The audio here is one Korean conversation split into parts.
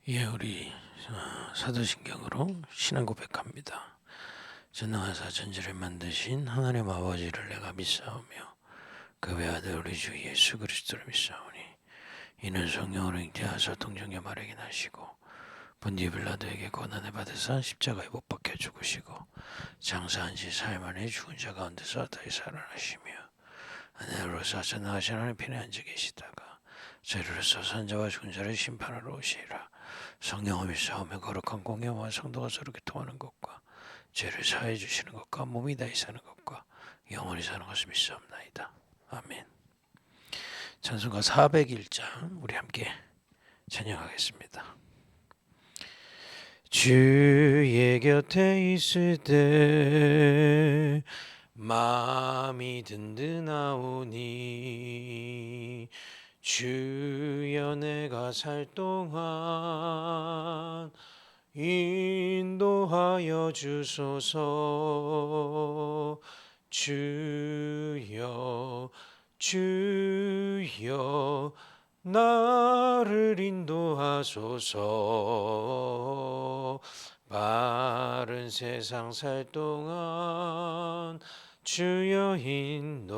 예, 우리 사도신경으로 신앙 고백합니다. 전능하사 전지를 만드신 하나님 아버지를 내가 믿사오며 그 외아들 우리 주 예수 그리스도를 믿사오니 이는 성령으로 잉태하사 동정녀 마리아에게 나시고 본디 빌라도에게 고난을 받으사 십자가에 못 박혀 죽으시고 장사한 지 사흘 만에 죽은 자 가운데서 다시 살아나시며 하늘로서 전능하신 하나님 편에 앉아 계시다가 저리로서 산자와 죽은 자를 심판하러 오시리라. 성령을 믿사오며 거룩한 공예와 성도가 서로 교통하는 것과 죄를 사해 주시는 것과 몸이 다시 사는 것과 영원히 사는 것을 믿사옵나이다. 아멘. 찬송가 401장 우리 함께 찬양하겠습니다. 주의 곁에 있을 때 마음이 든든하오니 주여 내가 살 동안 인도하여 주소서. 주여 주여 나를 인도하소서. 바른 세상 살 동안 주여 인도하소서.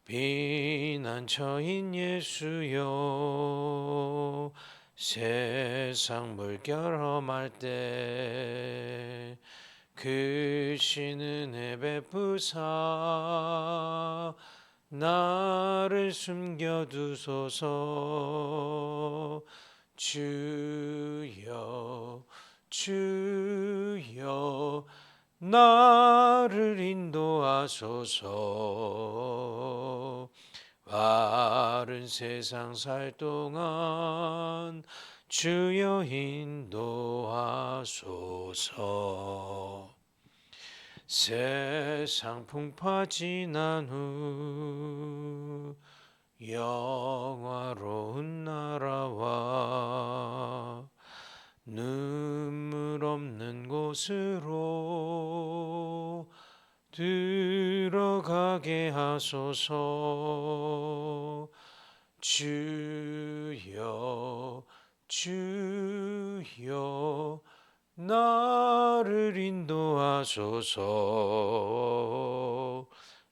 비난처인 예수여 세상 물결 험할 때 크신 은혜 베푸사 나를 숨겨두소서. 주여 주여 나를 인도하소서. 바른 세상 살 동안 주여 인도하소서. 세상 풍파 지난 후 영화로운 나라와 눈물 없는 곳으로 들어가게 하소서. 주여 주여 나를 인도하소서.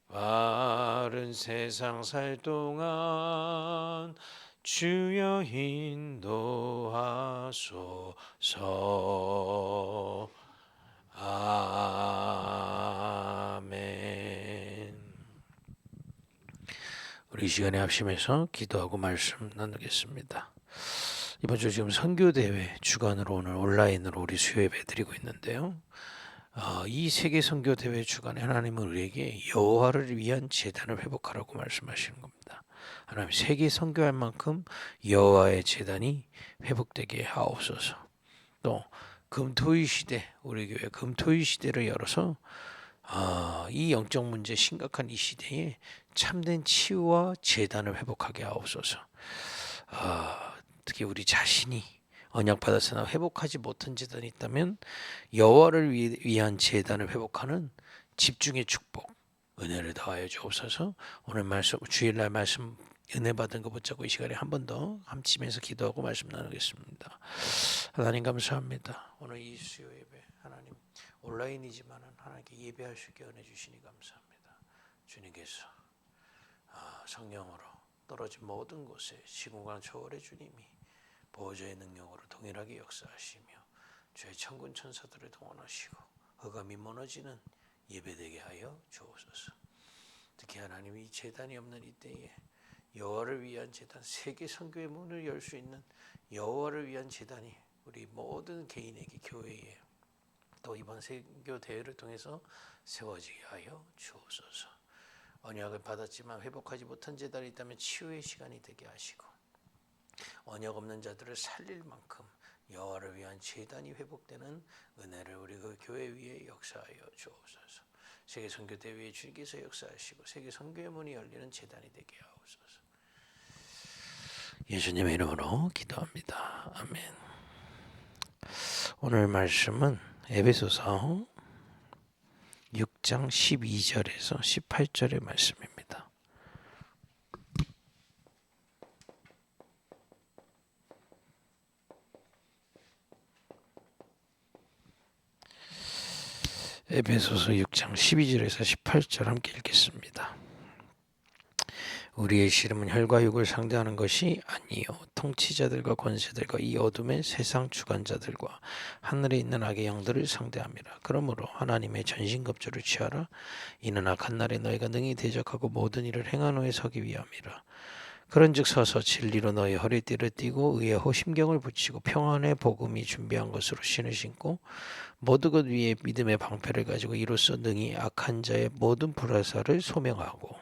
바른 세상 살 동안 주여 인도하소서. 아멘. 우리 시간에 합심해서 기도하고 말씀 나누겠습니다. 이번 주 지금 선교대회 주간으로 오늘 온라인으로 우리 수요예배 드리고 있는데요. 이 세계 선교대회 주간에 하나님은 우리에게 여호와를 위한 제단을 회복하라고 말씀하시는 겁니다. 하나님 세계 선교할 만큼 여호와의 제단이 회복되게 하옵소서. 또 금토일 시대, 우리 교회 금토일 시대를 열어서 이 영적 문제 심각한 이 시대에 참된 치유와 제단을 회복하게 하옵소서. 특히 우리 자신이 언약 받았으나 회복하지 못한 제단이 있다면 여호와를 위한 제단을 회복하는 집중의 축복, 은혜를 더하여 주옵소서. 오늘 말씀, 주일날 말씀 은혜 받은 거 붙잡고 이 시간에 한 번 더 함치면서 기도하고 말씀 나누겠습니다. 하나님 감사합니다. 오늘 이 수요 예배 하나님 온라인이지만 하나님께 예배할 수 있게 은혜 주시니 감사합니다. 주님께서 성령으로 떨어진 모든 곳에 시공간 초월의 주님이 보호자의 능력으로 동일하게 역사하시며 주의 천군 천사들을 동원하시고 흑암이 무너지는 예배되게 하여 주옵소서. 특히 하나님이 이 제단이 없는 이때에 여호와를 위한 제단, 세계 선교의 문을 열 수 있는 여호와를 위한 제단이 우리 모든 개인에게 교회에 또 이번 선교 대회를 통해서 세워지게 하여 주옵소서. 언약을 받았지만 회복하지 못한 제단이 있다면 치유의 시간이 되게 하시고 언약 없는 자들을 살릴 만큼 여호와를 위한 제단이 회복되는 은혜를 우리 그 교회 위에 역사하여 주옵소서. 세계 선교 대회에 주님께서 역사하시고 세계 선교의 문이 열리는 제단이 되게 하옵소서. 예수님의 이름으로 기도합니다. 아멘. 오늘 말씀은 에베소서 6장 12절에서 18절의 말씀입니다. 에베소서 6장 12절에서 18절 함께 읽겠습니다. 우리의 씨름은 혈과 육을 상대하는 것이 아니요 통치자들과 권세들과 이 어둠의 세상 주관자들과 하늘에 있는 악의 영들을 상대함이라. 그러므로 하나님의 전신갑주를 취하라. 이는 악한 날에 너희가 능히 대적하고 모든 일을 행한 후에 서기 위함이라. 그런즉 서서 진리로 너희 허리띠를 띠고 의의 호심경을 붙이고 평안의 복음이 준비한 것으로 신을 신고 모든 것 위에 믿음의 방패를 가지고 이로써 능히 악한 자의 모든 불화살을 소명하고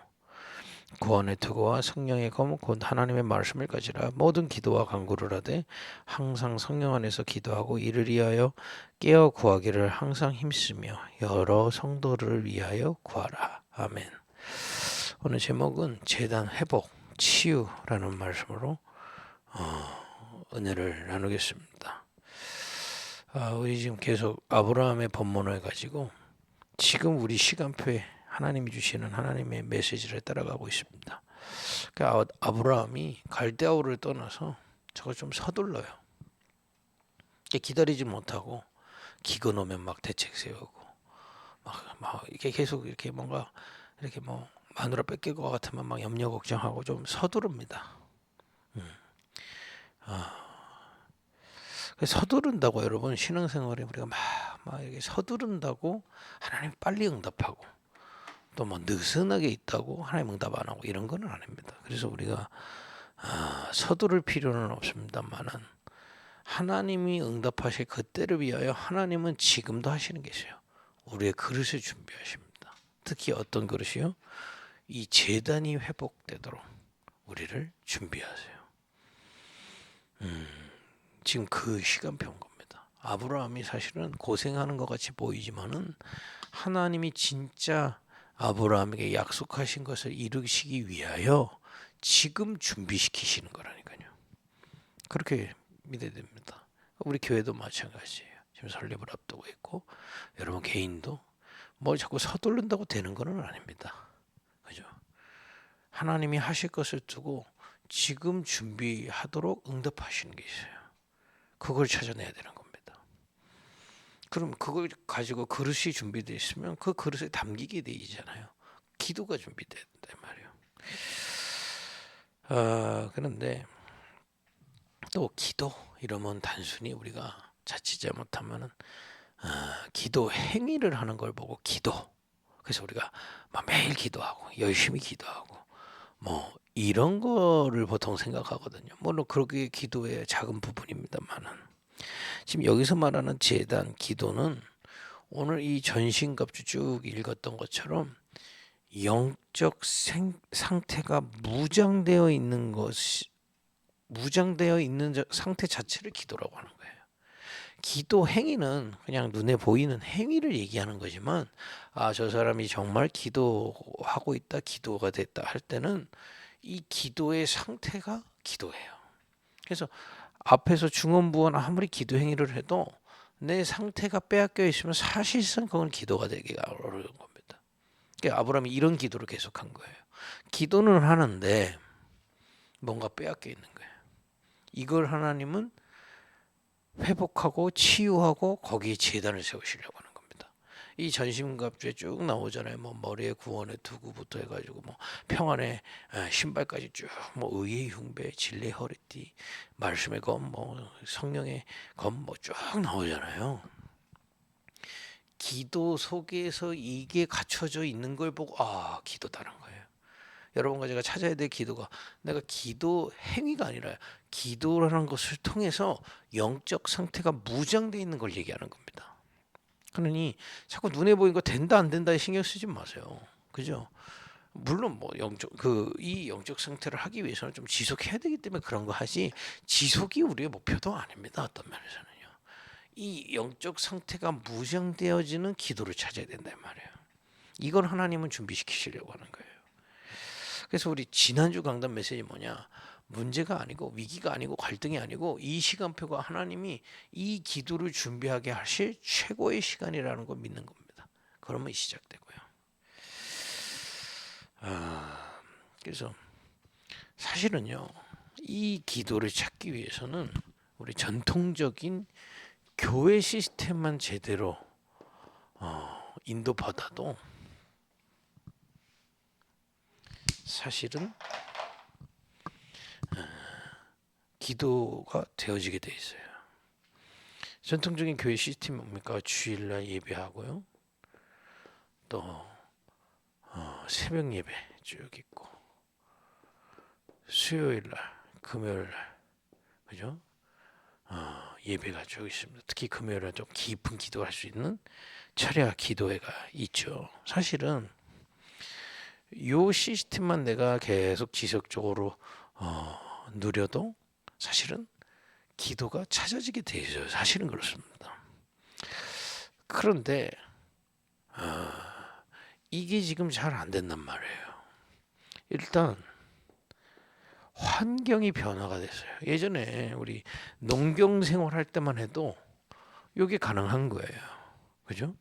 구원의 투구와 성령의 검 곧 하나님의 말씀을 가지라. 모든 기도와 간구를 하되 항상 성령 안에서 기도하고 이를 위하여 깨어 구하기를 항상 힘쓰며 여러 성도를 위하여 구하라. 아멘. 오늘 제목은 재단 회복 치유라는 말씀으로 은혜를 나누겠습니다. 우리 지금 계속 아브라함의 본문을 가지고 지금 우리 시간표에 하나님이 주시는 하나님의 메시지를 따라가고 있습니다. 그러니까 아브라함이 갈대아우를 떠나서 저거 좀 서둘러요. 기다리지 못하고 기근 오면 막 대책 세우고 막 이렇게 계속 이렇게 뭔가 이렇게 뭐 마누라 뺏길 것 같으면 막 염려 걱정하고 좀 서두릅니다. 서두른다고 여러분 신앙생활에 우리가 막 이렇게 서두른다고 하나님 빨리 응답하고 또 뭐 느슨하게 있다고 하나님 응답 안 하고 이런 거는 아닙니다. 그래서 우리가 서두를 필요는 없습니다만은 하나님이 응답하실 그때를 위하여 하나님은 지금도 하시는 계세요. 우리의 그릇을 준비하십니다. 특히 어떤 그릇이요? 이 재단이 회복되도록 우리를 준비하세요. 지금 그 시간표 온 겁니다. 아브라함이 사실은 고생하는 것 같이 보이지만은 하나님이 진짜 아브라함에게 약속하신 것을 이루시기 위하여 지금 준비시키시는 거라니까요. 그렇게 믿어야 됩니다. 우리 교회도 마찬가지예요. 지금 설립을 앞두고 있고 여러분 개인도 뭐 자꾸 서두른다고 되는 건 아닙니다. 그죠? 하나님이 하실 것을 두고 지금 준비하도록 응답하시는 게 있어요. 그걸 찾아내야 되는 겁니다. 그럼 그걸 가지고 그릇이 준비되어 있으면 그 그릇에 담기게 되잖아요. 기도가 준비돼야 된단 말이에요. 그런데 또 기도 이러면 단순히 우리가 자칫 잘못하면은 기도 행위를 하는 걸 보고 기도. 그래서 우리가 막 매일 기도하고 열심히 기도하고 뭐 이런 거를 보통 생각하거든요. 물론 그렇게 기도의 작은 부분입니다만은 지금 여기서 말하는 재단 기도는 오늘 이 전신갑주 쭉 읽었던 것처럼 영적 상태가 무장되어 있는 상태 자체를 기도라고 하는 거예요. 기도 행위는 그냥 눈에 보이는 행위를 얘기하는 거지만 저 사람이 정말 기도하고 있다, 기도가 됐다 할 때는 이 기도의 상태가 기도예요. 그래서 앞에서 중언부언 아무리 기도 행위를 해도 내 상태가 빼앗겨 있으면 사실상 그건 기도가 되기가 어려운 겁니다. 그러니까 아브라함이 이런 기도를 계속한 거예요. 기도는 하는데 뭔가 빼앗겨 있는 거예요. 이걸 하나님은 회복하고 치유하고 거기에 재단을 세우시려고 하는 겁니다. 이 전신갑주에 쭉 나오잖아요. 뭐 머리에 구원의 투구부터 해가지고 뭐 평안의 신발까지 쭉 뭐 의의 흉배, 진리의 허리띠, 말씀의 검, 뭐 성령의 검 뭐 쭉 나오잖아요. 기도 속에서 이게 갖춰져 있는 걸 보고 기도다는 거예요. 여러분과 제가 찾아야 될 기도가 내가 기도 행위가 아니라 기도라는 것을 통해서 영적 상태가 무장되어 있는 걸 얘기하는 겁니다. 그러니 자꾸 눈에 보이는 거 된다 안 된다에 신경 쓰지 마세요. 그죠? 물론 뭐 이 영적 상태를 하기 위해서는 좀 지속해야 되기 때문에 그런 거 하지 지속이 우리의 목표도 아닙니다. 어떤 면에서는요. 이 영적 상태가 무장되어지는 기도를 찾아야 된단 말이에요. 이걸 하나님은 준비시키시려고 하는 거예요. 그래서 우리 지난주 강단 메시지 뭐냐? 문제가 아니고 위기가 아니고 갈등이 아니고 이 시간표가 하나님이 이 기도를 준비하게 하실 최고의 시간이라는 걸 믿는 겁니다. 그러면 시작되고요. 그래서 사실은요. 이 기도를 찾기 위해서는 우리 전통적인 교회 시스템만 제대로 인도보다도 사실은 기도가 되어지게 돼 있어요. 전통적인 교회 시스템이 뭡니까? 주일날 예배하고요. 또 새벽 예배 쭉 있고 수요일날, 금요일날, 그죠? 예배가 쭉 있습니다. 특히 금요일날 좀 깊은 기도할 수 있는 철야 기도회가 있죠. 사실은 요 시스템만 내가 계속 지속적으로 누려도 사실은 기도가 찾아지게 돼 있어요. 사실은 그렇습니다. 그런데 이게 지금 잘 안 된단 말이에요. 일단 환경이 변화가 됐어요. 예전에 우리 농경 생활할 때만 해도 이게 가능한 거예요. 그죠?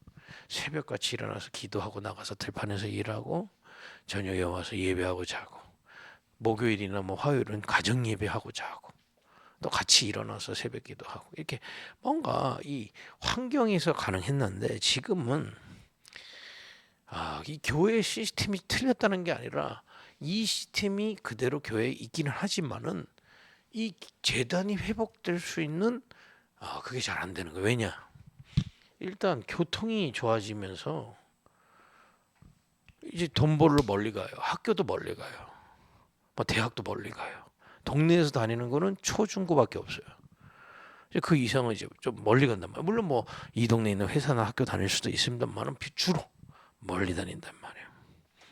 새벽같이 일어나서 기도하고 나가서 들판에서 일하고 저녁에 와서 예배하고 자고 목요일이나 뭐 화요일은 가정 예배하고 자고 또 같이 일어나서 새벽 기도하고 이렇게 뭔가 이 환경에서 가능했는데 지금은 이 교회 시스템이 틀렸다는 게 아니라 이 시스템이 그대로 교회에 있기는 하지만은 이 재단이 회복될 수 있는 그게 잘 안 되는 거예요. 왜냐? 일단 교통이 좋아지면서 이제 돈 벌러 멀리 가요. 학교도 멀리 가요. 뭐 대학도 멀리 가요. 동네에서 다니는 거는 초중고밖에 없어요. 이제 그 이상은 이제 좀 멀리 간단 말이에요. 물론 뭐 이 동네에 있는 회사나 학교 다닐 수도 있습니다만은 주로 멀리 다닌단 말이에요.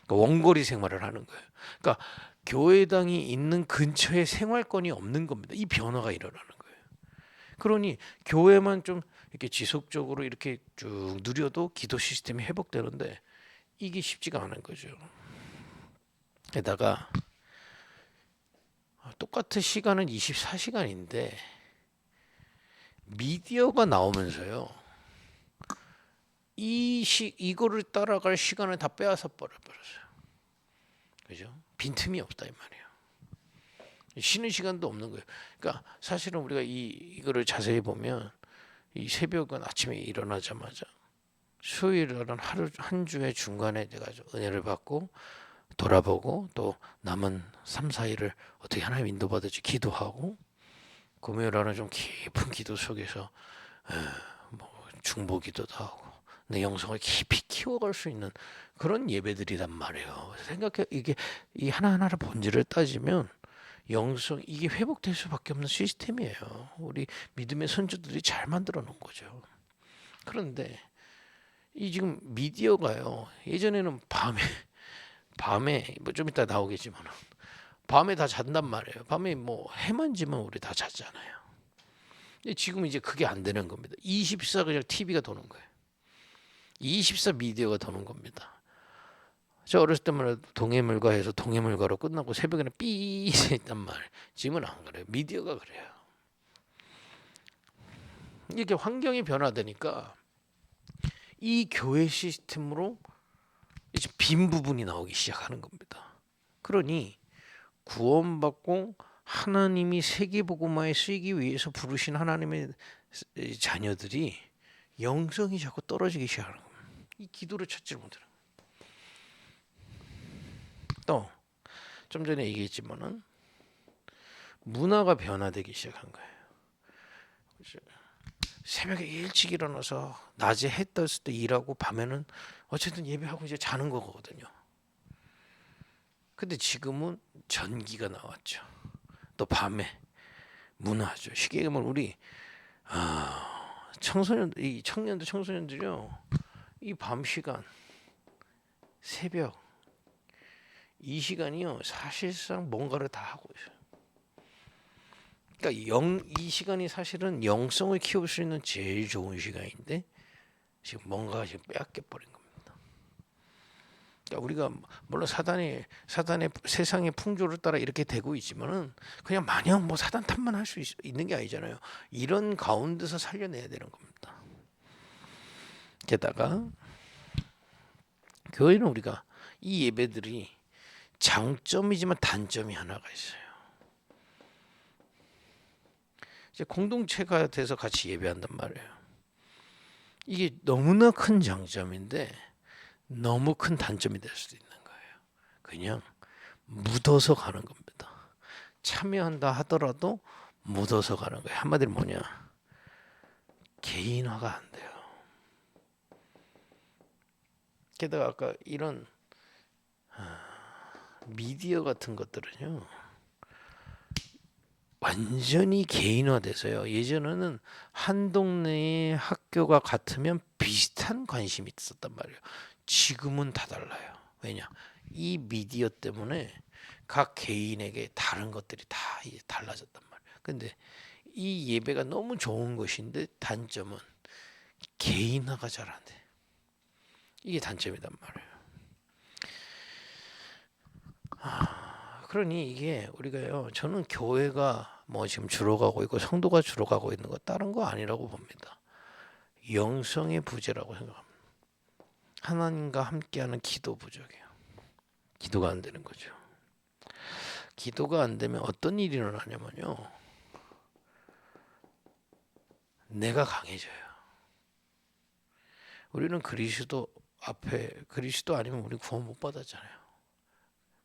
그러니까 원거리 생활을 하는 거예요. 그러니까 교회당이 있는 근처에 생활권이 없는 겁니다. 이 변화가 일어나는 거예요. 그러니 교회만 좀 이렇게 지속적으로 이렇게 쭉 누려도 기도 시스템이 회복되는데 이게 쉽지가 않은 거죠. 게다가 똑같은 시간은 24시간인데 미디어가 나오면서요. 이거를 따라갈 시간을 다 빼앗아 버렸어요. 그죠? 빈틈이 없다 이 말이에요. 쉬는 시간도 없는 거예요. 그러니까 사실은 우리가 이거를 자세히 보면 이 새벽은 아침에 일어나자마자 수요일은 하루 한 주의 중간에 내가 은혜를 받고 돌아보고 또 남은 3, 4일을 어떻게 하나님 인도받을지 기도하고 금요일에는 좀 깊은 기도 속에서 뭐 중보 기도도 하고 내 영성을 깊이 키워갈 수 있는 그런 예배들이란 말이에요. 생각해 이게 이 하나하나를 본질을 따지면 영성 이게 회복될 수밖에 없는 시스템이에요. 우리 믿음의 선조들이 잘 만들어 놓은 거죠. 그런데 이 지금 미디어가요. 예전에는 밤에 뭐 좀 이따 나오겠지만 밤에 다 잔단 말이에요. 밤에 뭐 해만 지면 우리 다 잤잖아요. 근데 지금 이제 그게 안 되는 겁니다. 24 그냥 TV가 도는 거예요. 24 미디어가 도는 겁니다. 저 어렸을 때만 해도 동해물과해서 동해물과로 끝나고 새벽에는 삐 있단 말. 지금은 안 그래요. 미디어가 그래요. 이렇게 환경이 변화되니까 이 교회 시스템으로 이제 빈 부분이 나오기 시작하는 겁니다. 그러니 구원받고 하나님이 세계복음화에 쓰이기 위해서 부르신 하나님의 자녀들이 영성이 자꾸 떨어지기 시작하는 겁니다. 이 기도를 찾지 못하는 또 좀 전에 얘기했지만은 문화가 변화되기 시작한 거예요. 새벽에 일찍 일어나서 낮에 해 떴을 때 일하고 밤에는 어쨌든 예배하고 이제 자는 거거든요. 근데 지금은 전기가 나왔죠. 또 밤에 문화죠. 쉽게 얘기하면 우리 이 청년들 청소년들이요. 이 밤 시간 새벽 이 시간이요. 사실상 뭔가를 다 하고 있어요. 그러니까 이 시간이 사실은 영성을 키울 수 있는 제일 좋은 시간인데 지금 뭔가가 지금 빼앗겨 버린 겁니다. 그러니까 우리가 물론 사단의 세상의 풍조를 따라 이렇게 되고 있지만은 그냥 마냥 뭐 사단 탓만 할 수 있는 게 아니잖아요. 이런 가운데서 살려내야 되는 겁니다. 게다가 교회는 우리가 이 예배들이 장점이지만 단점이 하나가 있어요. 이제 공동체가 돼서 같이 예배한단 말이에요. 이게 너무나 큰 장점인데 너무 큰 단점이 될 수도 있는 거예요. 그냥 묻어서 가는 겁니다. 참여한다 하더라도 묻어서 가는 거예요. 한마디로 뭐냐? 개인화가 안 돼요. 게다가 아까 이런 미디어 같은 것들은요, 완전히 개인화돼서요. 예전에는 한 동네의 학교가 같으면 비슷한 관심이 있었단 말이에요. 지금은 다 달라요. 왜냐? 이 미디어 때문에 각 개인에게 다른 것들이 다 달라졌단 말이에요. 근데 이 예배가 너무 좋은 것인데 단점은 개인화가 잘 안 돼. 이게 단점이란 말이에요. 그러니 이게 우리가요, 저는 교회가 뭐 지금 줄어가고 있고 성도가 줄어가고 있는 거 다른 거 아니라고 봅니다. 영성의 부재라고 생각합니다. 하나님과 함께하는 기도 부족이에요. 기도가 안 되는 거죠. 기도가 안 되면 어떤 일이 일어나냐면요, 내가 강해져요. 우리는 그리스도 앞에, 그리스도 아니면 우리 구원 못 받았잖아요.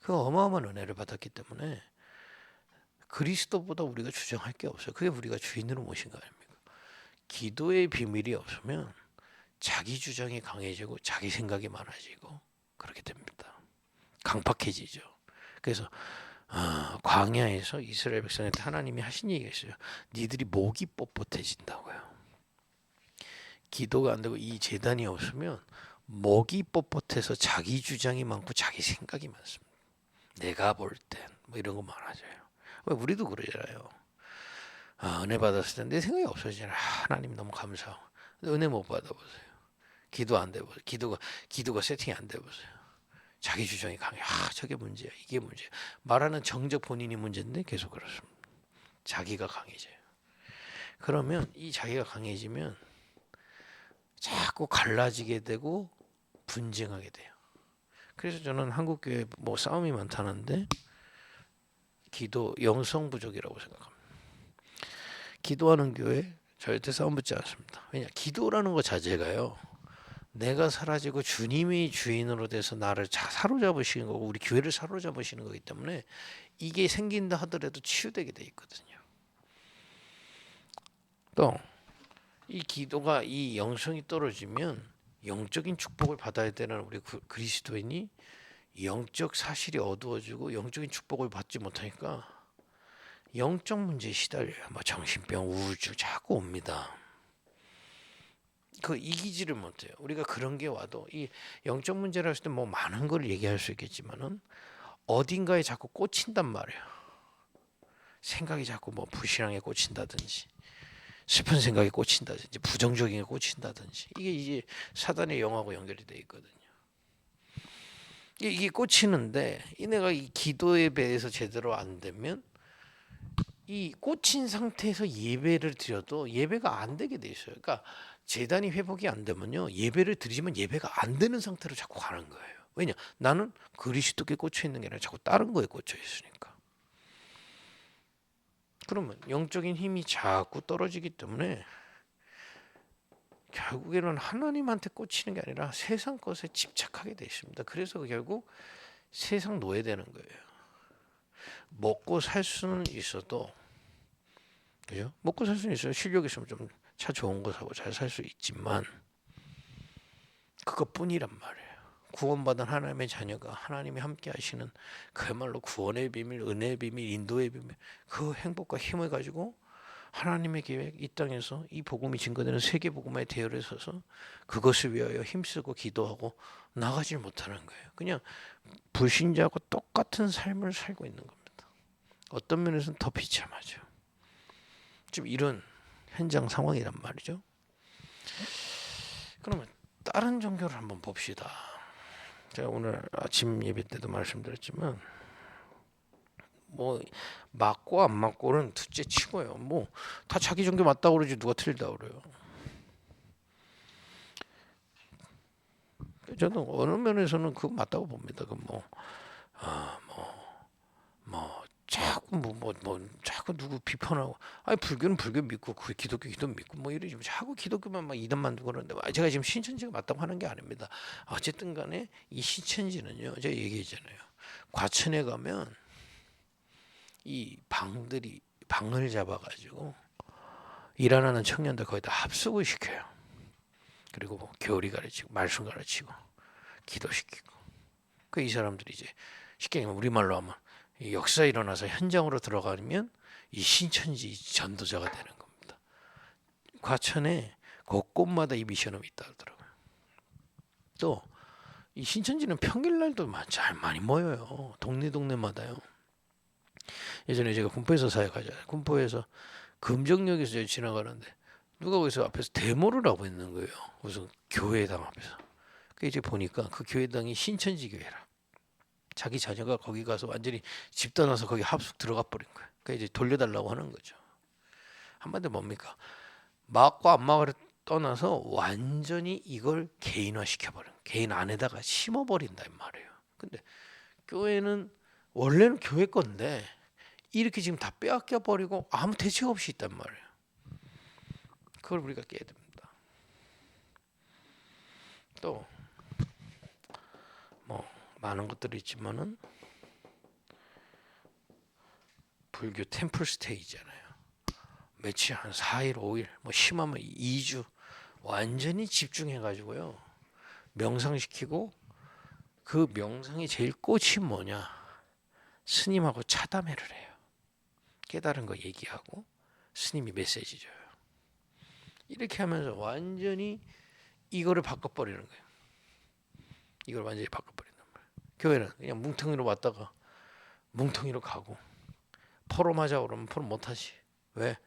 그 어마어마한 은혜를 받았기 때문에 그리스도보다 우리가 주장할 게 없어요. 그게 우리가 주인으로 모신 거 아닙니까? 기도의 비밀이 없으면 자기 주장이 강해지고 자기 생각이 많아지고 그렇게 됩니다. 강팍해지죠. 그래서 광야에서 이스라엘 백성한테 하나님이 하신 얘기가 있어요. 니들이 목이 뻣뻣해진다고요. 기도가 안 되고 이 제단이 없으면 목이 뻣뻣해서 자기 주장이 많고 자기 생각이 많습니다. 내가 볼 땐 뭐 이런 거 많아져요. 왜 우리도 그러잖아요. 은혜 받았을 때 내 생각이 없어지잖아요. 하나님 너무 감사하고. 은혜 못 받아보세요. 기도 안 돼보세요. 기도가 세팅이 안 돼보세요. 자기 주장이 강해. 저게 문제야. 이게 문제야. 말하는 정적 본인이 문제인데 계속 그렇습니다. 자기가 강해져요. 그러면 이 자기가 강해지면 자꾸 갈라지게 되고 분쟁하게 돼요. 그래서 저는 한국 교회 뭐 싸움이 많다는데 기도 영성 부족이라고 생각합니다. 기도하는 교회 절대 싸움 붙지 않습니다. 왜냐? 기도라는 것 자체가요, 내가 사라지고 주님이 주인으로 돼서 나를 사로잡으시는 거고 우리 교회를 사로잡으시는 거기 때문에 이게 생긴다 하더라도 치유되게 돼 있거든요. 또 이 기도가 이 영성이 떨어지면 영적인 축복을 받아야 되는 우리 그리스도인이 영적 사실이 어두워지고 영적인 축복을 받지 못하니까 영적 문제에 시달려요. 뭐 정신병, 우울증 자꾸 옵니다. 그 이기지를 못해요. 우리가 그런 게 와도 이 영적 문제라 했을 때 뭐 많은 걸 얘기할 수 있겠지만은 어딘가에 자꾸 꽂힌단 말이에요. 생각이 자꾸 뭐 불신앙에 꽂힌다든지 슬픈 생각에 꽂힌다든지 부정적인 게 꽂힌다든지 이게 이제 사단의 영하고 연결이 돼 있거든요. 이게 꽂히는데 이내가 이 기도에 대해서 제대로 안 되면 이 꽂힌 상태에서 예배를 드려도 예배가 안 되게 돼 있어요. 그러니까 재단이 회복이 안 되면요, 예배를 드리지만 예배가 안 되는 상태로 자꾸 가는 거예요. 왜냐? 나는 그리스도께 꽂혀 있는 게 아니라 자꾸 다른 거에 꽂혀 있으니까. 그러면 영적인 힘이 자꾸 떨어지기 때문에 결국에는 하나님한테 꽂히는 게 아니라 세상 것에 집착하게 돼 있습니다. 그래서 결국 세상 노예되는 거예요. 먹고 살 수는 있어도, 그죠? 먹고 살 수는 있어요. 실력 있으면 좀 차 좋은 거 사고 잘 살 수 있지만 그것뿐이란 말이에요. 구원받은 하나님의 자녀가 하나님이 함께 하시는 그야말로 구원의 비밀, 은혜의 비밀, 인도의 비밀, 그 행복과 힘을 가지고 하나님의 계획, 이 땅에서 이 복음이 증거되는 세계 복음의 대열에 서서 그것을 위하여 힘쓰고 기도하고 나가질 못하는 거예요. 그냥 불신자하고 똑같은 삶을 살고 있는 겁니다. 어떤 면에서는 더 비참하죠. 좀 이런 현장 상황이란 말이죠. 그러면 다른 종교를 한번 봅시다. 제가 오늘 아침 예배 때도 말씀드렸지만 뭐 맞고 안 맞고는 둘째 치고요. 뭐 다 자기 종교 맞다고 그러지 누가 틀리다고 그래요. 저는 어느 면에서는 그거 맞다고 봅니다. 그 뭐 자꾸 자꾸 누구 비판하고, 아니 불교는 불교 믿고 그 기독교 기도 믿고 뭐 이러지, 자꾸 기독교만 막 이단 만들고 그러는데, 제가 지금 신천지가 맞다고 하는 게 아닙니다. 어쨌든 간에 이 신천지는요, 제가 얘기했잖아요. 과천에 가면 이 방을 잡아가지고 일 안 하는 청년들 거의 다 합숙을 시켜요. 그리고 뭐 교리 가르치고 말씀 가르치고 기도시키고. 그 이 사람들이 이제 쉽게 얘기하면 우리말로 하면 이 역사 일어나서 현장으로 들어가면 이 신천지 전도자가 되는 겁니다. 과천에 곳곳마다 이 미션홈이 있다 하더라고요. 또 이 신천지는 평일날도 잘 많이 모여요. 동네마다요. 예전에 제가 군포에서 사역하잖아요. 군포에서 금정역에서 지나가는데 누가 거기서 앞에서 데모를 하고 있는 거예요. 무슨 교회당 앞에서. 그 이제 보니까 그 교회당이 신천지 교회라. 자기 자녀가 거기 가서 완전히 집 떠나서 거기 합숙 들어가 버린 거예요. 그러니까 이제 돌려달라고 하는 거죠. 한마디로 뭡니까? 막과 안 막을 떠나서 완전히 이걸 개인화 시켜버린, 개인 안에다가 심어버린다 이 말이에요. 근데 교회는 원래는 교회 건데 이렇게 지금 다 빼앗겨 버리고 아무 대책 없이 있단 말이에요. 그걸 우리가 깨야 됩니다. 또 뭐 많은 것들이 있지만은 불교 템플 스테이잖아요. 며칠 한 4일, 5일, 뭐 심하면 2주 완전히 집중해 가지고요. 명상시키고, 그 명상이 제일 꽃이 뭐냐? 스님하고 차담회를 해요. 깨달은 거 얘기하고 스님이 메시지 줘요. 이렇게 하면서 완전히 이거를 바꿔버리는 거예요. 이걸 완전히 바꿔버린단 말이에요. 교회는 그냥 뭉텅이로 왔다가 뭉텅이로 가고, 포럼하자 그러면 포럼 못하지. 왜?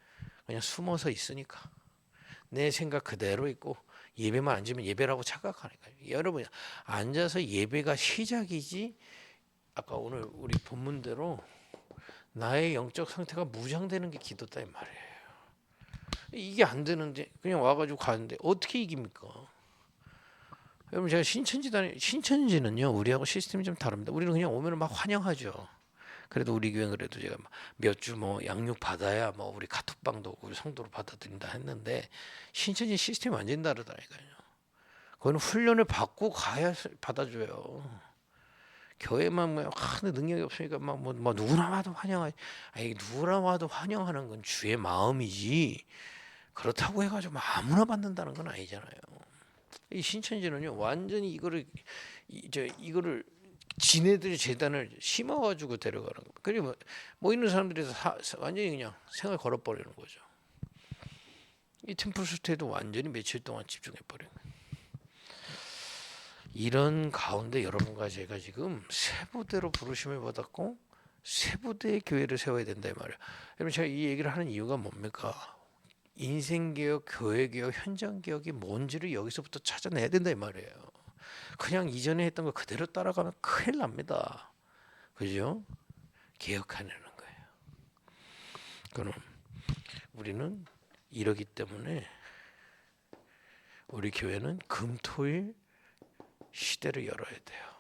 그냥 숨어서 있으니까. 내 생각 그대로 있고 예배만 앉으면 예배라고 착각하니까요. 여러분, 앉아서 예배가 시작이지, 아까 오늘 우리 본문대로 나의 영적 상태가 무장되는 게 기도다 이 말이에요. 이게 안 되는데 그냥 와가지고 가는데 어떻게 이깁니까? 여러분, 제가 신천지는요, 우리하고 시스템이 좀 다릅니다. 우리는 그냥 오면 막 환영하죠. 그래도 우리 교회는 그래도 제가 몇 주 뭐 양육 받아야 뭐 우리 카톡방도 우리 성도로 받아들인다 했는데, 신천지 시스템이 완전히 다르다니까요. 그거는 훈련을 받고 가야 받아줘요. 교회만 뭐 하는 능력이 없으니까 뭐 누구나 와도 환영하지. 아니, 누구나 와도 환영하는 건 주의 마음이지, 그렇다고 해가지고 뭐 아무나 받는다는 건 아니잖아요. 이 신천지는요, 완전히 이거를 지네들 재단을 심어가지고 데려가는 거. 그리고 뭐 있는 사람들이 완전히 그냥 생을 걸어버리는 거죠. 이 템플스테이도 완전히 며칠 동안 집중해버리는 거예요. 이런 가운데 여러분과 제가 지금 세부대로 부르심을 받았고 세부대의 교회를 세워야 된다 이 말이에요. 여러분, 제가 이 얘기를 하는 이유가 뭡니까? 인생개혁, 교회개혁, 현장개혁이 뭔지를 여기서부터 찾아내야 된다 이 말이에요. 그냥 이전에 했던 거 그대로 따라가면 큰일 납니다. 그죠? 개혁하려는 거예요. 그럼 우리는 이러기 때문에 우리 교회는 금토일 시대를 열어야 돼요.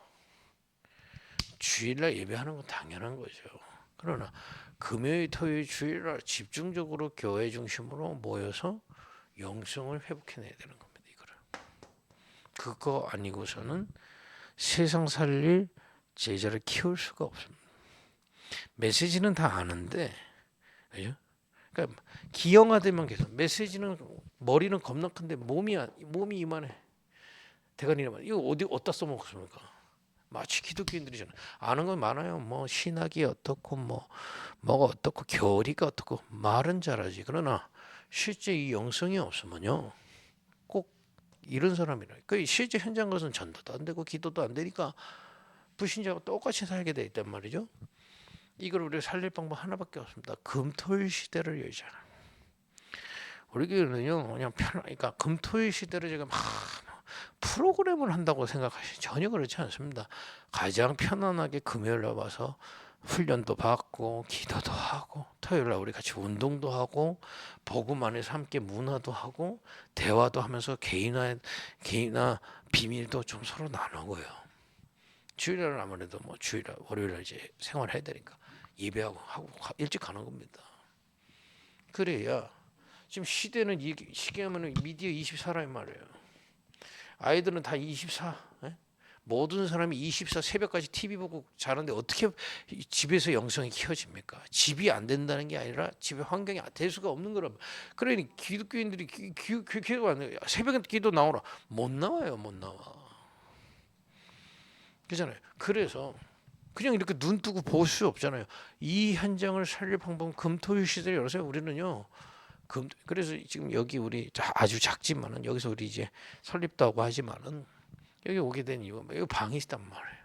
주일날 예배하는 건 당연한 거죠. 그러나 금요일, 토요일, 주일날 집중적으로 교회 중심으로 모여서 영성을 회복해내야 되는 겁니다. 이거를. 그거 아니고서는 세상 살릴 제자를 키울 수가 없습니다. 메시지는 다 아는데, 그죠? 그러니까 기형화되면 계속, 메시지는 머리는 겁나 큰데 몸이 이만해. 대가리만. 이거 어디다 써먹습니까? 마치 기독교인들이잖아요. 아는 건 많아요. 뭐 신학이 어떻고 뭐가 어떻고 교리가 어떻고 말은 잘하지. 그러나 실제 이 영성이 없으면요, 꼭 이런 사람이라. 그 실제 현장 가서는 전도도 안 되고 기도도 안 되니까 불신자가 똑같이 살게 돼 있단 말이죠. 이걸 우리가 살릴 방법 하나밖에 없습니다. 금토일 시대를 열잖아. 우리 교회는요, 그냥 그러니까 금토일 시대를 제가 막 프로그램을 한다고 생각하시죠. 전혀 그렇지 않습니다. 가장 편안하게 금요일 날 와서 훈련도 받고 기도도 하고, 토요일 날 우리 같이 운동도 하고 복음 안에서 함께 문화도 하고 대화도 하면서 개인화 비밀도 좀 서로 나누고요. 주일날 아무래도 뭐 주일날 월요일 날 이제 생활해야 되니까 예배하고 하고 일찍 가는 겁니다. 그래야 지금 시대는 이 시계하면은 미디어 24란 말이에요. 아이들은 다 24. 예? 모든 사람이 24 새벽까지 TV 보고 자는데 어떻게 집에서 영성이 키워집니까? 집이 안 된다는 게 아니라 집의 환경이 될 수가 없는 거라. 그러니 기독교인들이 기도가 안 돼. 새벽에 기도 나오라. 못 나와요, 못 나와. 그잖아요. 그래서 그냥 이렇게 눈 뜨고 볼 수 없잖아요. 이 현장을 살릴 방법은 금토일 시대를 열어서 우리는요. 그래서 지금 여기 우리 아주 작지만은 여기서 우리 이제 설립도 하고 하지만은 여기 오게 된 이유가 여기 방이 있단 말이에요.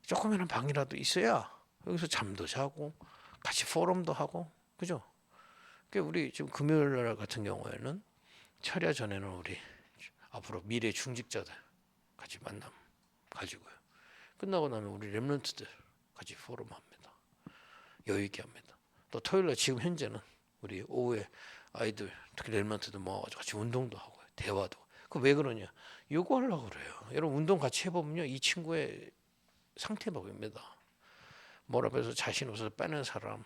조그마한 방이라도 있어야 여기서 잠도 자고 같이 포럼도 하고 그죠? 그러니까 우리 지금 금요일 날 같은 경우에는 철야 전에는 우리 앞으로 미래 중직자들 같이 만남 가지고요. 끝나고 나면 우리 렘넌트들 같이 포럼합니다. 여유 있게 합니다. 또 토요일 날 지금 현재는 우리 오후에 아이들 특히 렘넌트들 모아가지고 같이 운동도 하고 대화도. 그 왜 그러냐? 요거 하려고 그래요. 여러분 운동 같이 해보면요 이 친구의 상태 보입니다. 뭐라고 해서 자신 없어서 빼는 사람,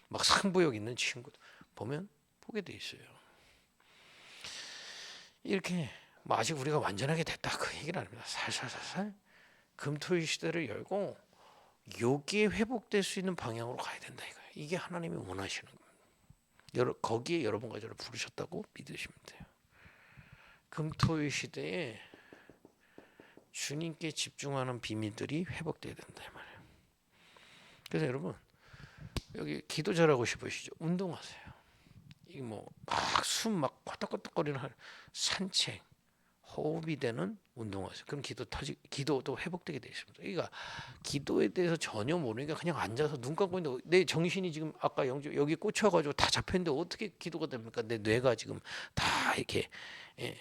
막 승부욕 있는 친구 보면 보게 돼 있어요. 이렇게 뭐 아직 우리가 완전하게 됐다 그 얘기는 아닙니다. 살살살살 금토일 시대를 열고 요게 회복될 수 있는 방향으로 가야 된다 이거예요. 이게 하나님이 원하시는 겁니다. 거기에 여러분과 저를 부르셨다고 믿으시면 돼요. 금토일 시대에 주님께 집중하는 비밀들이 회복돼야 된다 이 말이에요. 그래서 여러분 여기 기도 잘하고 싶으시죠? 운동하세요. 이 뭐 막 숨 막 껐덕껐덕거리는 산책, 호흡이 되는 운동하세요. 그럼 기도도 회복되게 되어 있습니다. 그러니까 기도에 대해서 전혀 모르니까 그냥 앉아서 눈 감고 있는데 내 정신이 지금 아까 여기 꽂혀가지고 다 잡혔는데 어떻게 기도가 됩니까? 내 뇌가 지금 다 이렇게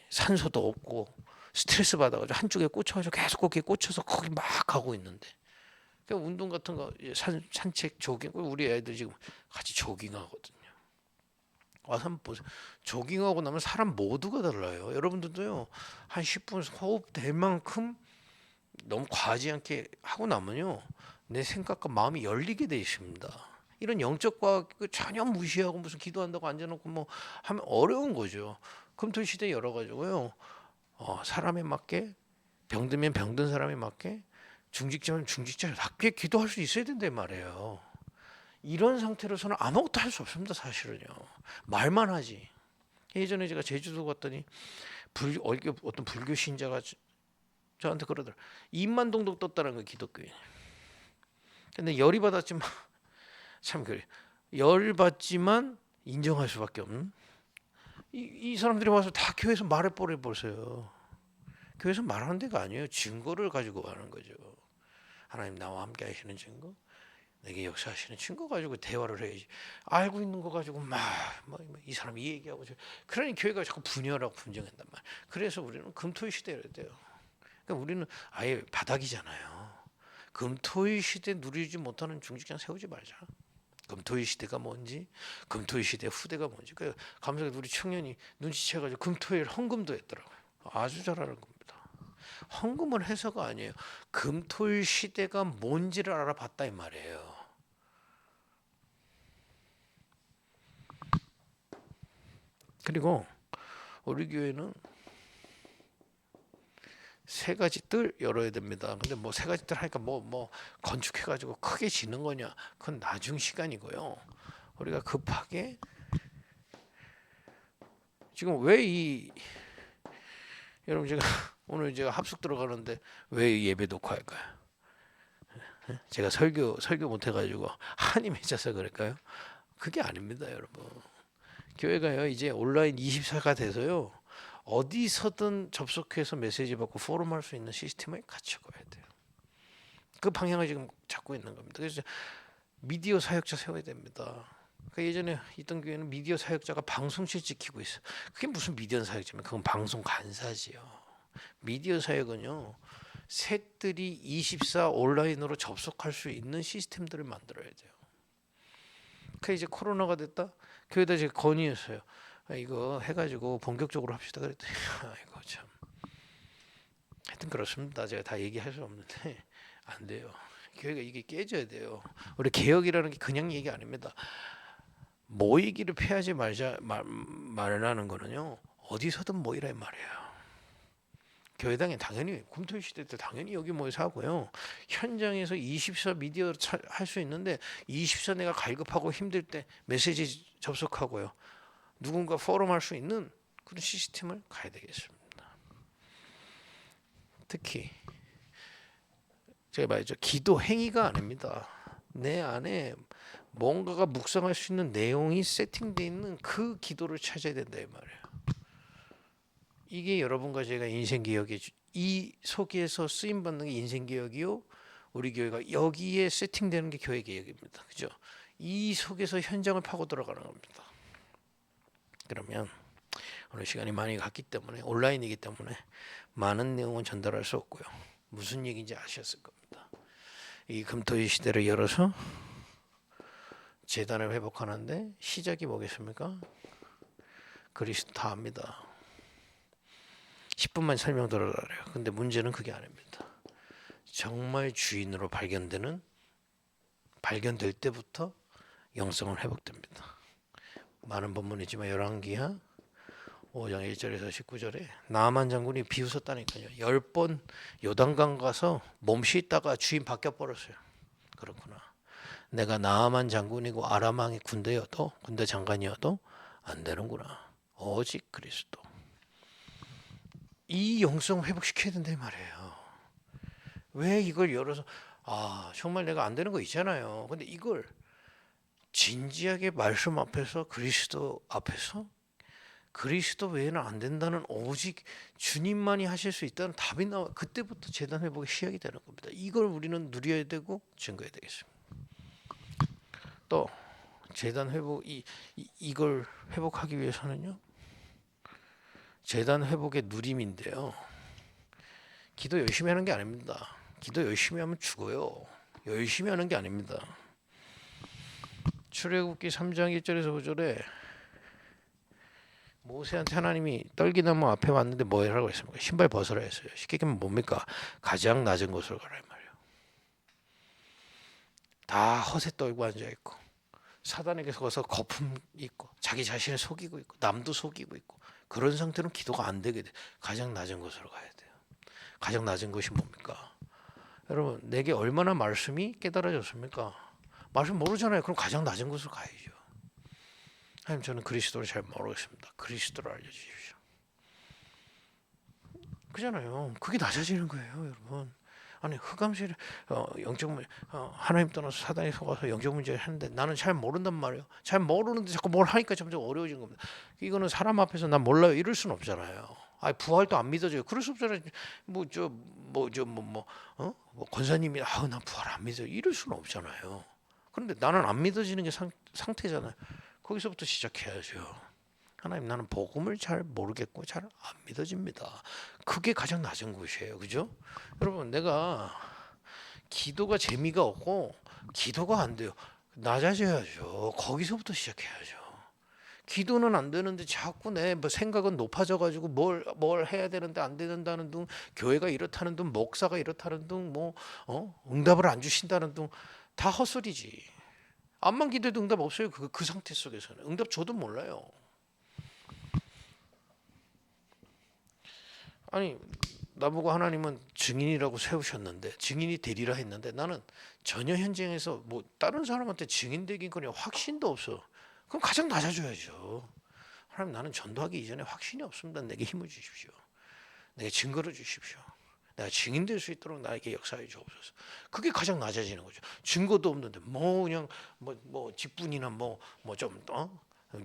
산소도 없고 스트레스 받아가지고 한쪽에 꽂혀가지고 계속 거기에 꽂혀서 거기 막 가고 있는데. 그러니까 운동 같은 거 산책 조깅 우리 애들 지금 같이 조깅하거든요. 와서 한번 보세요. 조깅하고 나면 사람 모두가 달라요. 여러분들도요. 한 10분 호흡 될 만큼 너무 과하지 않게 하고 나면요. 내 생각과 마음이 열리게 돼 있습니다. 이런 영적 과학 전혀 무시하고 무슨 기도한다고 앉아놓고 뭐 하면 어려운 거죠. 금토 시대 열어가지고요. 사람에 맞게 병들면 병든 사람에 맞게 중직자면 중직자답게 기도할 수 있어야 된단 말이에요. 이런 상태로서는 아무것도 할 수 없습니다. 사실은요. 말만 하지. 예전에 제가 제주도 갔더니 어떤 불교 신자가 저한테 그러더라. 입만 동동 떴다는 거 기독교인. 근데 열이 받았지만 참 그래. 열 받지만 인정할 수밖에 없는. 이 사람들이 와서 다 교회에서 말해 보세요. 교회에서 말하는 데가 아니에요. 증거를 가지고 하는 거죠. 하나님 나와 함께 하시는 증거. 내게 역사하시는 증거 가지고 대화를 해야지. 알고 있는 거 가지고 이 사람이 얘기하고 그러니 교회가 자꾸 분열하고 분쟁한단 말. 그래서 우리는 금토일 시대여야 돼요. 그러니까 우리는 아예 바닥이잖아요. 금토일 시대 누리지 못하는 중직자 세우지 말자. 금토일 시대가 뭔지, 금토일 시대 후대가 뭔지. 그 감사하게 우리 청년이 눈치채가지고 금토일 헌금도 했더라고요. 아주 잘하는 겁니다. 헌금을 해서가 아니에요. 금토일 시대가 뭔지를 알아봤다 이 말이에요. 그리고 우리 교회는 세 가지 뜰 열어야 됩니다. 근데 뭐 세 가지 뜰 하니까 뭐 건축해가지고 크게 지는 거냐? 그건 나중 시간이고요. 우리가 급하게 지금 여러분 제가 오늘 제가 합숙 들어가는데 왜 예배 녹화할까요? 제가 설교 못해가지고 한이 맺혀서 그럴까요? 그게 아닙니다, 여러분. 교회가요 이제 온라인 24가 돼서요 어디서든 접속해서 메시지 받고 포럼할 수 있는 시스템을 갖춰가야 돼요. 그 방향을 지금 잡고 있는 겁니다. 그래서 미디어 사역자 세워야 됩니다. 그러니까 예전에 있던 교회는 미디어 사역자가 방송실 지키고 있어. 그게 무슨 미디어 사역자면 그건 방송 간사지요. 미디어 사역은요 셋들이 24 온라인으로 접속할 수 있는 시스템들을 만들어야 돼요. 그 이제 코로나가 됐다. 교회다 제가 건의했어요. 이거 해가지고 본격적으로 합시다 그랬더니 아이고 참. 하여튼 그렇습니다. 제가 다 얘기할 수 없는데 안 돼요. 교회가 이게 깨져야 돼요. 우리 개혁이라는 게 그냥 얘기 아닙니다. 모이기를 피하지 말라는 거는요. 어디서든 모이라 이 말이에요. 교회당에 당연히 kum토일 시대 때 당연히 여기 모여서 하고요. 현장에서 24 미디어로 할 수 있는데 24 내가 갈급하고 힘들 때 메시지 접속하고요. 누군가 포럼 할 수 있는 그런 시스템을 가야 되겠습니다. 특히 제가 말했죠. 기도 행위가 아닙니다. 내 안에 뭔가가 묵상할 수 있는 내용이 세팅되어 있는 그 기도를 찾아야 된다 이 말이에요. 이게 여러분과 제가 인생개혁의 이 속에서 쓰임받는 게 인생개혁이요. 우리 교회가 여기에 세팅되는 게 교회개혁입니다. 그죠? 이 속에서 현장을 파고 들어가는 겁니다. 그러면 오늘 시간이 많이 갔기 때문에 온라인이기 때문에 많은 내용은 전달할 수 없고요. 무슨 얘기인지 아셨을 겁니다. 이 금토일 시대를 열어서 재단을 회복하는데 시작이 뭐겠습니까? 그리스도 다 압니다. 10분만 설명 들어달래요. 근데 문제는 그게 아닙니다. 정말 주인으로 발견될 때부터 영성은 회복됩니다. 많은 본문이지만 열왕기하 5장 1절에서 19절에 나아만 장군이 비웃었다니까요. 10번 요단강 가서 몸쉬다가 주인 바뀌어 버렸어요. 그렇구나. 내가 나아만 장군이고 아람 왕의 군대 장관이어도 안 되는구나. 오직 그리스도. 이 영성 회복시켜야 된다 이 말이에요. 왜 이걸 열어서 정말 내가 안 되는 거 있잖아요. 근데 이걸 진지하게 말씀 앞에서 그리스도 앞에서 그리스도 외에는 안 된다는 오직 주님만이 하실 수 있다는 답이 나와. 그때부터 재단 회복이 시작이 되는 겁니다. 이걸 우리는 누려야 되고 증거해야 되겠습니다. 또 재단 회복 이걸 회복하기 위해서는요. 재단 회복의 누림인데요. 기도 열심히 하는 게 아닙니다. 기도 열심히 하면 죽어요. 열심히 하는 게 아닙니다. 출애굽기 3장 1절에서 5절에 모세한테 하나님이 떨기나무 앞에 왔는데 뭐 하라고 했습니까? 신발 벗으라 했어요. 쉽게 얘기하면 뭡니까? 가장 낮은 곳으로 가라 이 말이에요. 다 허세 떨고 앉아있고 사단에게 속아서 거품 있고 자기 자신을 속이고 있고 남도 속이고 있고 그런 상태는 기도가 안 되게 돼. 가장 낮은 곳으로 가야 돼요. 가장 낮은 곳이 뭡니까? 여러분 내게 얼마나 말씀이 깨달아졌습니까? 말씀 모르잖아요. 그럼 가장 낮은 곳으로 가야죠. 하나님 저는 그리스도를 잘 모르겠습니다. 그리스도를 알려주십시오. 그잖아요. 그게 낮아지는 거예요, 여러분. 아니 흑암실 영적 하나님 떠나서 사단이 속아서 영적 문제를 하는데 나는 잘 모른단 말이에요. 잘 모르는데 자꾸 뭘 하니까 점점 어려워진 겁니다. 이거는 사람 앞에서 난 몰라요 이럴 수는 없잖아요. 부활도 안 믿어져요. 그럴 수 없잖아요. 권사님이 난 부활 안 믿어요. 이럴 수는 없잖아요. 그런데 나는 안 믿어지는 게 상태잖아요. 거기서부터 시작해야죠. 하나님 나는 복음을 잘 모르겠고 잘 안 믿어집니다. 그게 가장 낮은 곳이에요. 그죠? 여러분 내가 기도가 재미가 없고 기도가 안 돼요. 낮아져야죠. 거기서부터 시작해야죠. 기도는 안 되는데 자꾸 내 생각은 높아져 가지고 뭘 해야 되는데 안 된다는 둥 교회가 이렇다는 둥 목사가 이렇다는 둥 응답을 안 주신다는 둥 다 헛소리지. 암만 기도해도 응답 없어요. 그 상태 속에서는 응답 줘도 몰라요. 아니 나보고 하나님은 증인이라고 세우셨는데 증인이 되리라 했는데 나는 전혀 현장에서 다른 사람한테 증인되긴커녕 확신도 없어. 그럼 가장 낮아져야죠. 하나님 나는 전도하기 이전에 확신이 없습니다. 내게 힘을 주십시오. 내게 증거를 주십시오. 내가 증인될 수 있도록 나에게 역사해 주옵소서. 그게 가장 낮아지는 거죠. 증거도 없는데 그냥 직분이나 좀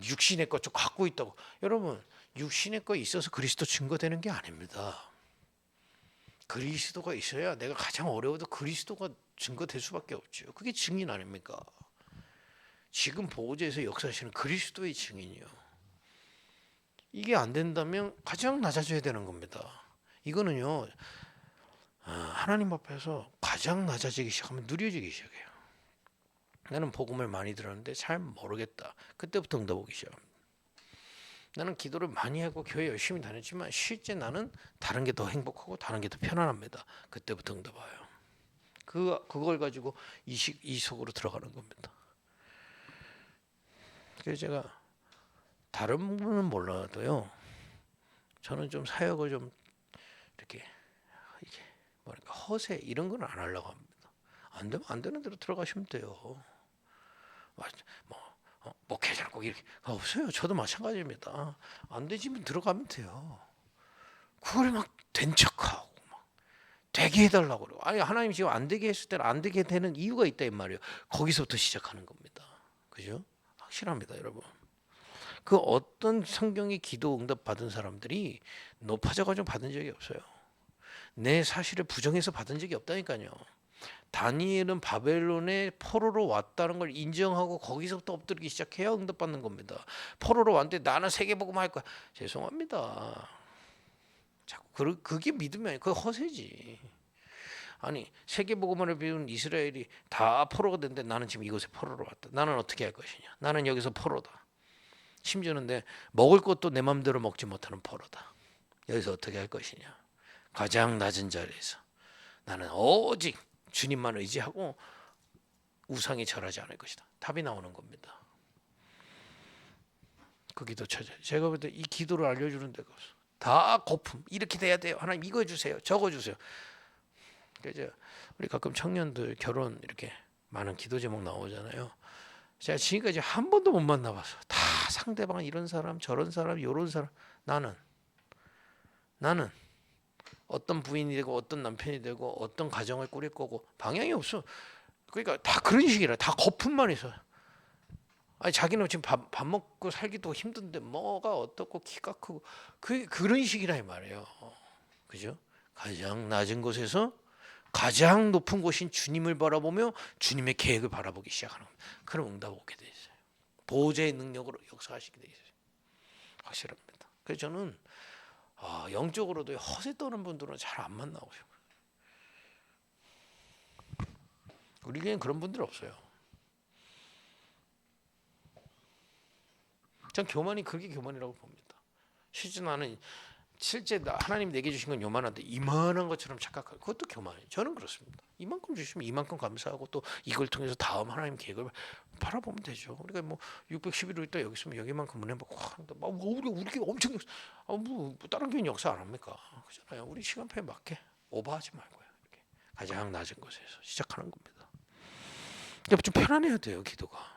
육신의 것 좀 갖고 있다고. 여러분 육신의 거 있어서 그리스도 증거되는 게 아닙니다. 그리스도가 있어야 내가 가장 어려워도 그리스도가 증거될 수밖에 없죠. 그게 증인 아닙니까? 지금 보호자에서 역사하시는 그리스도의 증인이요. 이게 안 된다면 가장 낮아져야 되는 겁니다. 이거는요. 하나님 앞에서 가장 낮아지기 시작하면 누려지기 시작해요. 나는 복음을 많이 들었는데 잘 모르겠다. 그때부터 응답 오기 시작합니다. 나는 기도를 많이 하고 교회 열심히 다녔지만 실제 나는 다른 게 더 행복하고 다른 게 더 편안합니다. 그때부터 응답 와요. 그걸 가지고 이 속으로 들어가는 겁니다. 그래서 제가 다른 분은 몰라도요. 저는 좀 사역을 좀 이렇게 이게 뭐랄까 허세 이런 건 안 하려고 합니다. 안 되면 안 되는 대로 들어가시면 돼요. 목회자는 꼭 이렇게 없어요. 저도 마찬가지입니다. 안 되지면 들어가면 돼요. 그걸 막 된 척하고 막 되게 해달라고 그러고 아니 하나님 지금 안 되게 했을 때는 안 되게 되는 이유가 있다 이 말이에요. 거기서부터 시작하는 겁니다. 그죠? 확실합니다, 여러분. 그 어떤 성경의 기도 응답 받은 사람들이 높아져가지고 받은 적이 없어요. 내 사실을 부정해서 받은 적이 없다니까요. 다니엘은 바벨론에 포로로 왔다는 걸 인정하고 거기서부터 엎드리기 시작해야 응답받는 겁니다. 포로로 왔는데 나는 세계복음 할 거야. 죄송합니다. 자꾸 그게 믿으면 그 허세지. 아니 세계복음을 배운 이스라엘이 다 포로가 됐는데 나는 지금 이곳에 포로로 왔다. 나는 어떻게 할 것이냐. 나는 여기서 포로다. 심지어는 내 먹을 것도 내 맘대로 먹지 못하는 포로다. 여기서 어떻게 할 것이냐. 가장 낮은 자리에서 나는 오직 주님만 의지하고 우상에 절하지 않을 것이다. 답이 나오는 겁니다. 그 기도 찾아요. 제가 볼 때 이 기도를 알려주는 데가 없어. 다 거품. 이렇게 돼야 돼요. 하나님 이거 해주세요. 저거 주세요. 그래서 우리 가끔 청년들 결혼 이렇게 많은 기도 제목 나오잖아요. 제가 지금까지 한 번도 못 만나봤어. 다 상대방은 이런 사람, 저런 사람, 요런 사람. 나는 어떤 부인이 되고 어떤 남편이 되고 어떤 가정을 꾸릴 거고 방향이 없어. 그러니까 다 그런 식이라 다 거품만 있어. 아니 자기는 지금 밥 먹고 살기도 힘든데 뭐가 어떻고 키가 크고 그런 식이라 이 말이에요. 그죠? 가장 낮은 곳에서 가장 높은 곳인 주님을 바라보며 주님의 계획을 바라보기 시작하는 겁니다. 그럼 응답 오게 돼 있어요. 보호자의 능력으로 역사하시게 돼 있어요. 확실합니다. 그래서 저는 영적으로도 허세 떠는 분들은 잘 안 만나고 싶어요. 우리 교회는 그런 분들 없어요. 전 교만이 그게 교만이라고 봅니다. 실제 하나님 내게 주신 건 요만한데 이만한 것처럼 착각하고 그것도 교만이에요. 저는 그렇습니다. 이만큼 주시면 이만큼 감사하고 또 이걸 통해서 다음 하나님 계획을 바라보면 되죠. 우리가 뭐 611일 있다 여기 있으면 여기만큼 은혜 받고 우리 교회 엄청 뭐 다른 교회는 역사 안 합니까? 그렇잖아요. 우리 시간표에 맞게 오버하지 말고요. 이렇게 가장 낮은 곳에서 시작하는 겁니다. 그러니까 좀 편안해야 돼요. 기도가.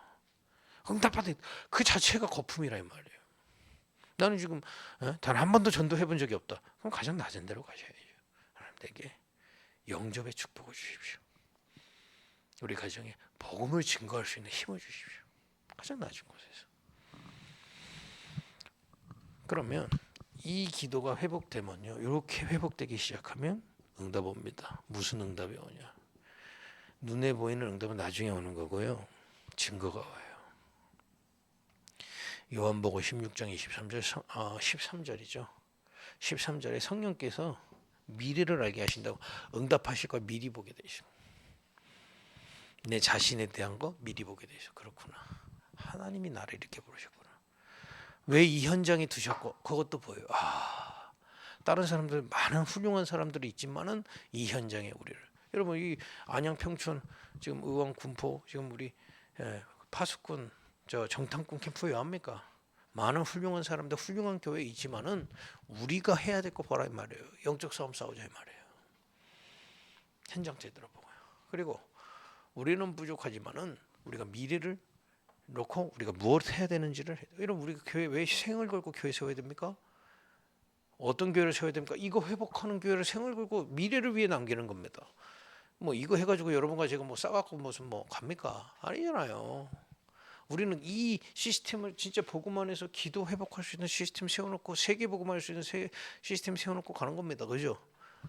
응답받은 그 자체가 거품이라 이 말이에요. 나는 지금 단 한 번도 전도해 본 적이 없다. 그럼 가장 낮은 데로 가셔야죠. 하나님 내게 영접의 축복을 주십시오. 우리 가정에 복음을 증거할 수 있는 힘을 주십시오. 가장 낮은 곳에서. 그러면 이 기도가 회복되면요. 이렇게 회복되기 시작하면 응답 옵니다. 무슨 응답이 오냐. 눈에 보이는 응답은 나중에 오는 거고요. 증거가 와요. 요한복음 16장 23절 13절이죠. 13절에 성령께서 미래를 알게 하신다고 응답하실 걸 미리 보게 되죠. 내 자신에 대한 거 미리 보게 되죠. 그렇구나. 하나님이 나를 이렇게 부르셨구나. 왜 이 현장에 두셨고 그것도 보여요. 다른 사람들 많은 훌륭한 사람들이 있지만은 이 현장에 우리를 여러분 이 안양 평촌 지금 의왕 군포 지금 우리 파수꾼 저 정탐꾼 캠프 왜 합니까? 많은 훌륭한 사람들 훌륭한 교회에 있지만은 우리가 해야 될 거 보라 이 말이에요. 영적 싸움 싸우자 이 말이에요. 현장 제대로 보고요. 그리고 우리는 부족하지만은 우리가 미래를 놓고 우리가 무엇 해야 되는지를 여러분 우리 교회 왜 생을 걸고 교회 세워야 됩니까? 어떤 교회를 세워야 됩니까? 이거 회복하는 교회를 생을 걸고 미래를 위해 남기는 겁니다. 뭐 이거 해가지고 여러분과 제가 뭐 싸갖고 무슨 뭐 갑니까? 아니잖아요. 우리는 이 시스템을 진짜 복음만 해서 기도 회복할 수 있는 시스템 세워놓고 세계 복음할 수 있는 시스템 세워놓고 가는 겁니다. 그죠?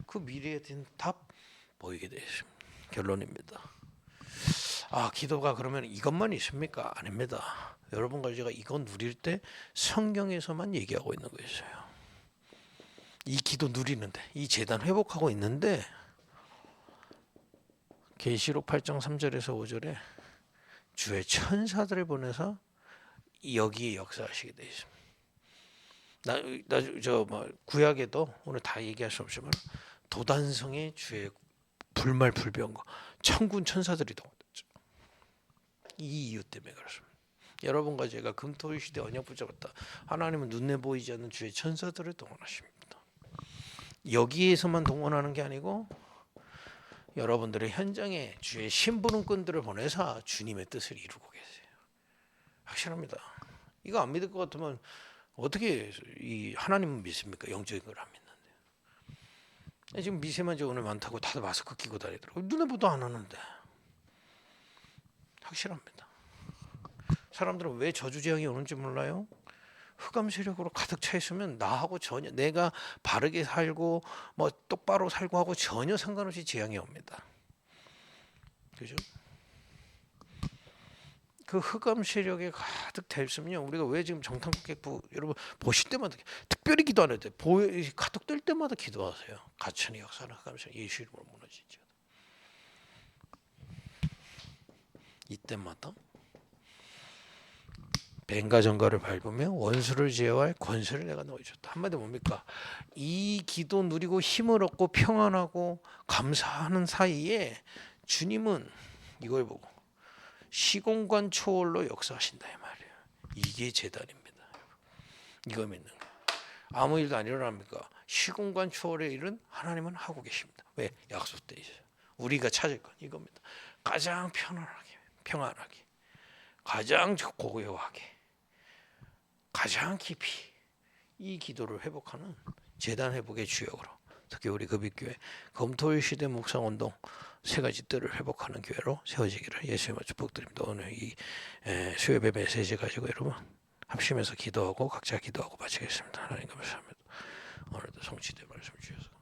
그 미래에 대한 답 보이게 되십니다. 결론입니다. 기도가 그러면 이것만 있습니까? 아닙니다. 여러분과 제가 이거 누릴 때 성경에서만 얘기하고 있는 거였어요. 이 기도 누리는데 이 재단 회복하고 있는데 계시록 8장 3절에서 5절에 주의 천사들을 보내서 여기에 역사하시게 되어 있습니다. 구약에도 오늘 다 얘기할 수 없지만 도단성에 주의 불말불병 거 천군 천사들이 동원됐죠. 이 이유 때문에 그렇습니다. 여러분과 제가 금토일 시대 언약 붙잡았다. 하나님은 눈에 보이지 않는 주의 천사들을 동원하십니다. 여기에서만 동원하는 게 아니고 여러분들의 현장에 주의 심부름꾼들을 보내서 주님의 뜻을 이루고 계세요. 확실합니다. 이거 안 믿을 것 같으면 어떻게 이 하나님은 믿습니까? 영적인 걸 안 믿는데. 지금 미세먼지 오늘 많다고 다들 마스크 끼고 다니더라고요. 눈에 보도 안 하는데. 확실합니다. 사람들은 왜 저주재앙이 오는지 몰라요? 흑암 세력으로 가득 차 있으면 나하고 전혀 내가 바르게 살고 뭐 똑바로 살고 하고 전혀 상관없이 재앙이 옵니다. 그죠? 그 흑암 세력에 가득 차 있으면요, 우리가 왜 지금 정탐국객부 여러분 보실 때마다 특별히 기도하는데 가득 뜰 때마다 기도하세요. 가천이 역사는 흑암 세력 예수 이름으로 무너지죠. 이때마다 뱀과 전갈을 밟으며 원수를 제어할 권세를 내가 너에게 줬다. 한마디로 뭡니까? 이 기도 누리고 힘을 얻고 평안하고 감사하는 사이에 주님은 이걸 보고 시공간 초월로 역사하신다 이 말이에요. 이게 제단입니다. 이거 믿는 거예요. 아무 일도 안 일어납니까? 시공간 초월의 일은 하나님은 하고 계십니다. 왜? 약속돼 있어요. 우리가 찾을 건 이겁니다. 가장 평안하게, 가장 고요하게, 가장 깊이 이 기도를 회복하는 재단 회복의 주역으로, 특히 우리 금익교회 검토일 시대 묵상운동 세 가지 뜰을 회복하는 교회로 세워지기를 예수님으로 축복드립니다. 오늘 이 수요예배 메시지 가지고 여러분 합심해서 기도하고 각자 기도하고 마치겠습니다. 하나님 감사합니다. 오늘도 성취된 말씀 주셔서